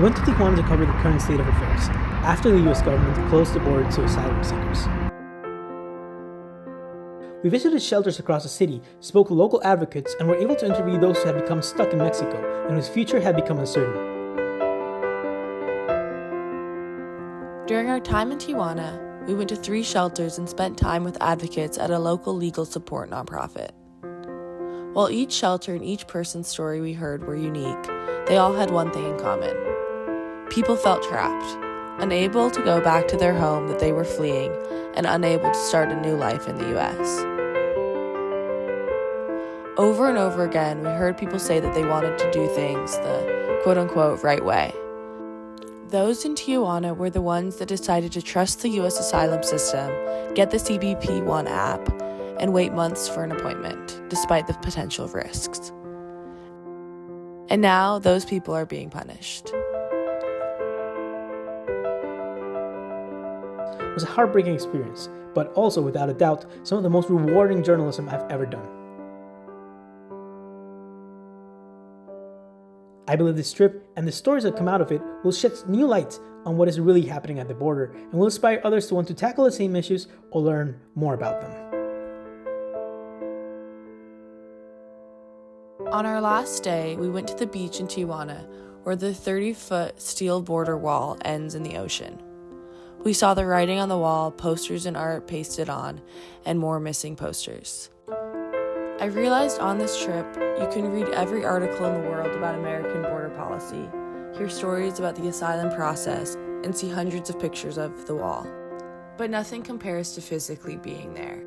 went to Tijuana to cover the current state of affairs, after the U.S. government closed the border to asylum seekers. We visited shelters across the city, spoke with local advocates, and were able to interview those who had become stuck in Mexico and whose future had become uncertain. During our time in Tijuana, we went to 3 shelters and spent time with advocates at a local legal support nonprofit. While each shelter and each person's story we heard were unique, they all had one thing in common. People felt trapped, unable to go back to their home that they were fleeing, and unable to start a new life in the U.S. Over and over again, we heard people say that they wanted to do things the quote-unquote right way. Those in Tijuana were the ones that decided to trust the U.S. asylum system, get the CBP One app, and wait months for an appointment, despite the potential risks. And now, those people are being punished. It was a heartbreaking experience, but also, without a doubt, some of the most rewarding journalism I've ever done. I believe this trip and the stories that come out of it will shed new light on what is really happening at the border and will inspire others to want to tackle the same issues or learn more about them. On our last day, we went to the beach in Tijuana, where the 30-foot steel border wall ends in the ocean. We saw the writing on the wall, posters and art pasted on, and more missing posters. I realized on this trip, you can read every article in the world about American border policy, hear stories about the asylum process, and see hundreds of pictures of the wall. But nothing compares to physically being there.